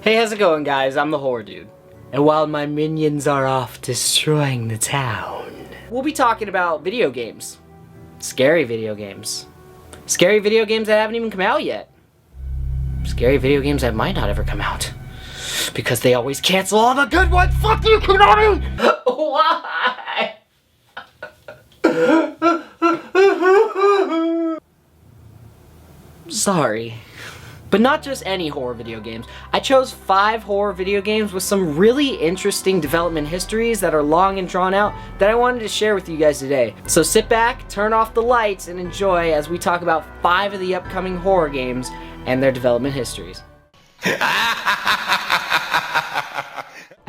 Hey, how's it going, guys? I'm the Horror Dude. And while my minions are off destroying the town, we'll be talking about video games. Scary video games. Scary video games that haven't even come out yet. Scary video games that might not ever come out. Because they always cancel all the good ones! Fuck you, Konami! Why? Sorry. But not just any horror video games. I chose 5 horror video games with some really interesting development histories that are long and drawn out that I wanted to share with you guys today. So sit back, turn off the lights, and enjoy as we talk about 5 of the upcoming horror games and their development histories.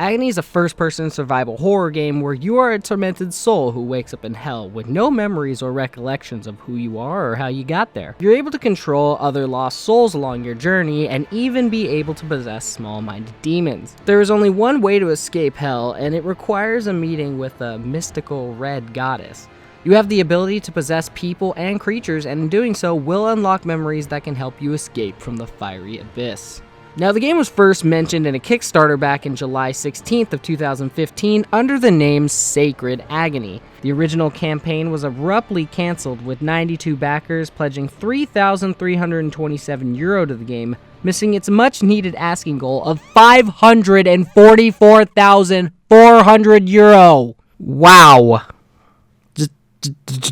Agony is a first-person survival horror game where you are a tormented soul who wakes up in hell with no memories or recollections of who you are or how you got there. You're able to control other lost souls along your journey and even be able to possess small-minded demons. There is only one way to escape hell, and it requires a meeting with a mystical red goddess. You have the ability to possess people and creatures, and in doing so will unlock memories that can help you escape from the fiery abyss. Now, the game was first mentioned in a Kickstarter back in July 16th of 2015 under the name Sacred Agony. The original campaign was abruptly cancelled with 92 backers pledging €3,327 to the game, missing its much-needed asking goal of €544,400. Wow.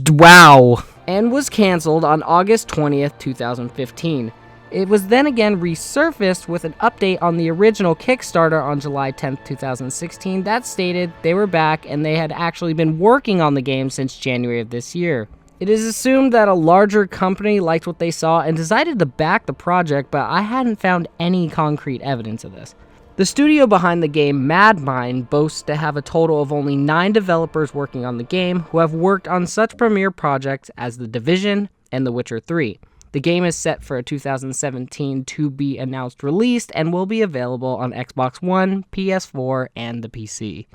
Wow. And was cancelled on August 20th, 2015. It was then again resurfaced with an update on the original Kickstarter on July 10th, 2016 that stated they were back and they had actually been working on the game since January of this year. It is assumed that a larger company liked what they saw and decided to back the project, but I hadn't found any concrete evidence of this. The studio behind the game, Madmind, boasts to have a total of only 9 developers working on the game who have worked on such premier projects as The Division and The Witcher 3. The game is set for a 2017 to-be-announced release and will be available on Xbox One, PS4, and the PC.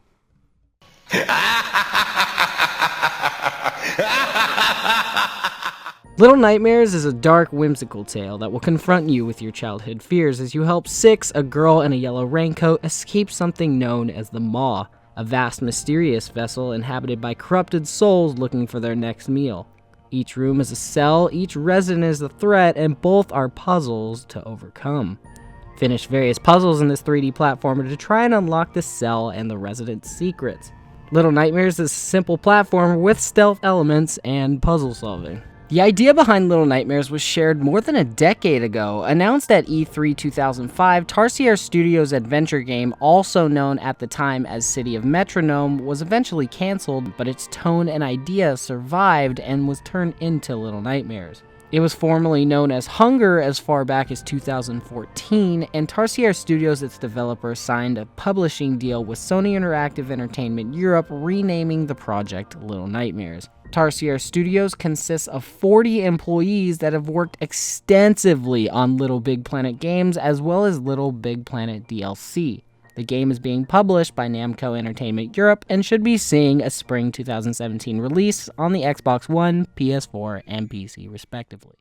Little Nightmares is a dark, whimsical tale that will confront you with your childhood fears as you help Six, a girl in a yellow raincoat, escape something known as the Maw, a vast, mysterious vessel inhabited by corrupted souls looking for their next meal. Each room is a cell, each resident is a threat, and both are puzzles to overcome. Finish various puzzles in this 3D platformer to try and unlock the cell and the resident's secrets. Little Nightmares is a simple platformer with stealth elements and puzzle solving. The idea behind Little Nightmares was shared more than a decade ago. Announced at E3 2005, Tarsier Studios' adventure game, also known at the time as City of Metronome, was eventually cancelled, but its tone and idea survived and was turned into Little Nightmares. It was formerly known as Hunger as far back as 2014, and Tarsier Studios, its developer, signed a publishing deal with Sony Interactive Entertainment Europe, renaming the project Little Nightmares. Tarsier Studios consists of 40 employees that have worked extensively on Little Big Planet games as well as Little Big Planet DLC. The game is being published by Namco Entertainment Europe and should be seeing a spring 2017 release on the Xbox One, PS4, and PC respectively.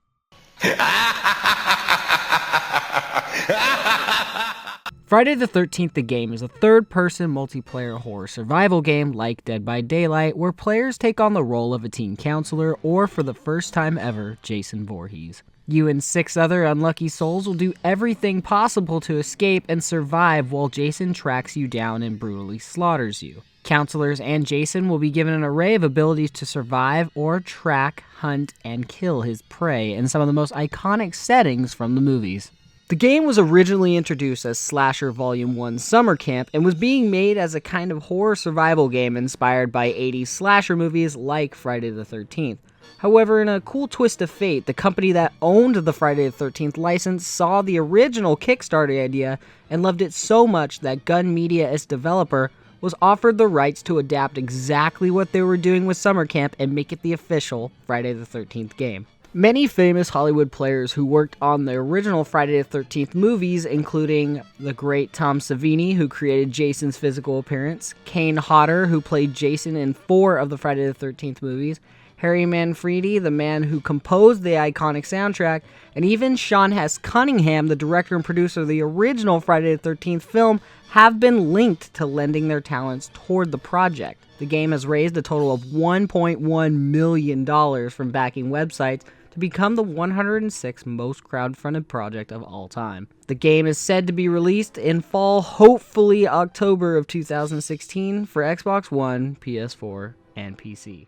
Friday the 13th the game is a third-person multiplayer horror survival game like Dead by Daylight where players take on the role of a teen counselor or, for the first time ever, Jason Voorhees. You and 6 other unlucky souls will do everything possible to escape and survive while Jason tracks you down and brutally slaughters you. Counselors and Jason will be given an array of abilities to survive or track, hunt, and kill his prey in some of the most iconic settings from the movies. The game was originally introduced as Slasher Volume 1 Summer Camp and was being made as a kind of horror survival game inspired by 80s slasher movies like Friday the 13th. However, in a cool twist of fate, the company that owned the Friday the 13th license saw the original Kickstarter idea and loved it so much that Gun Media, its developer, was offered the rights to adapt exactly what they were doing with Summer Camp and make it the official Friday the 13th game. Many famous Hollywood players who worked on the original Friday the 13th movies, including the great Tom Savini, who created Jason's physical appearance, Kane Hodder, who played Jason in 4 of the Friday the 13th movies, Harry Manfredi, the man who composed the iconic soundtrack, and even Sean Hess Cunningham, the director and producer of the original Friday the 13th film, have been linked to lending their talents toward the project. The game has raised a total of $1.1 million from backing websites to become the 106th most crowdfunded project of all time. The game is said to be released in fall, hopefully October of 2016, for Xbox One, PS4, and PC.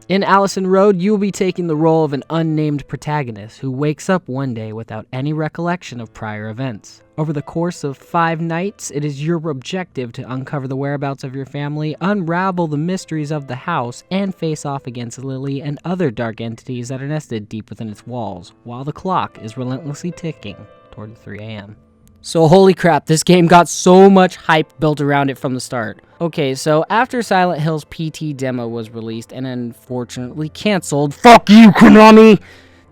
In Allison Road, you will be taking the role of an unnamed protagonist who wakes up one day without any recollection of prior events. Over the course of 5 nights, it is your objective to uncover the whereabouts of your family, unravel the mysteries of the house, and face off against Lily and other dark entities that are nested deep within its walls, while the clock is relentlessly ticking toward 3 a.m. So holy crap, this game got so much hype built around it from the start. Okay, so after Silent Hill's PT demo was released and unfortunately canceled, fuck you, Konami!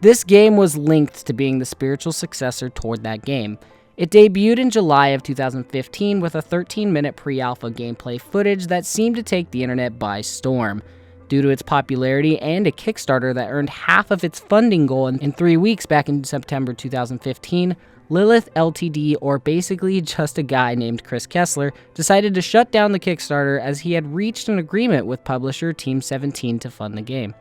This game was linked to being the spiritual successor toward that game. It debuted in July of 2015 with a 13-minute pre-alpha gameplay footage that seemed to take the internet by storm. Due to its popularity and a Kickstarter that earned half of its funding goal in 3 weeks back in September 2015, Lilith Ltd, or basically just a guy named Chris Kessler, decided to shut down the Kickstarter as he had reached an agreement with publisher Team 17 to fund the game.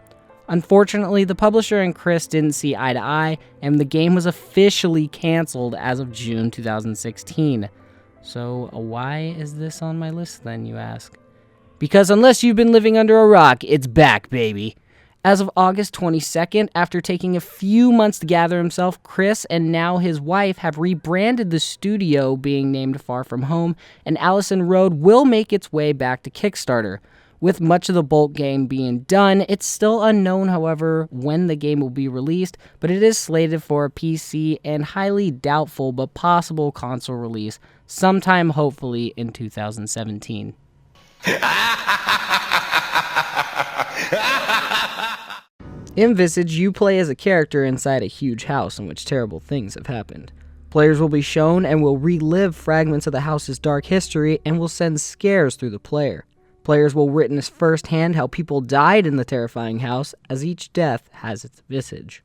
Unfortunately, the publisher and Chris didn't see eye to eye, and the game was officially canceled as of June 2016. So why is this on my list then, you ask? Because unless you've been living under a rock, it's back, baby. As of August 22nd, after taking a few months to gather himself, Chris and now his wife have rebranded the studio, being named Far From Home, and Allison Road will make its way back to Kickstarter. With much of the bulk game being done, it's still unknown, however, when the game will be released, but it is slated for a PC and highly doubtful but possible console release sometime hopefully in 2017. In Visage, you play as a character inside a huge house in which terrible things have happened. Players will be shown and will relive fragments of the house's dark history and will send scares through the player. Players will witness firsthand how people died in the terrifying house, as each death has its visage.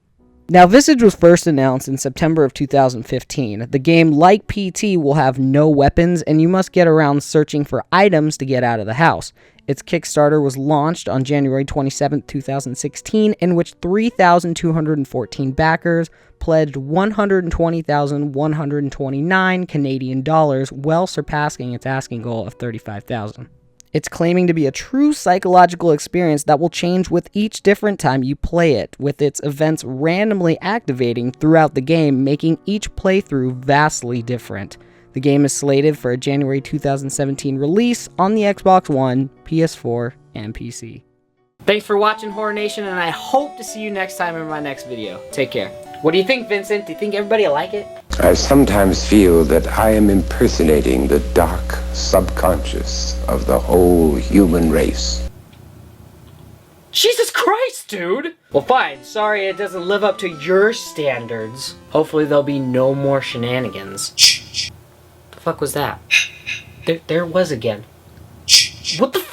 Now, Visage was first announced in September of 2015. The game, like PT, will have no weapons, and you must get around searching for items to get out of the house. Its Kickstarter was launched on January 27, 2016, in which 3,214 backers pledged 120,129 Canadian dollars, well surpassing its asking goal of 35,000. It's claiming to be a true psychological experience that will change with each different time you play it, with its events randomly activating throughout the game, making each playthrough vastly different. The game is slated for a January 2017 release on the Xbox One, PS4, and PC. Thanks for watching, Horror Nation, and I hope to see you next time in my next video. Take care. What do you think, Vincent? Do you think everybody will like it? I sometimes feel that I am impersonating the dark subconscious of the whole human race. Jesus Christ, dude! Well, fine. Sorry it doesn't live up to your standards. Hopefully there'll be no more shenanigans. The fuck was that? There was again. What the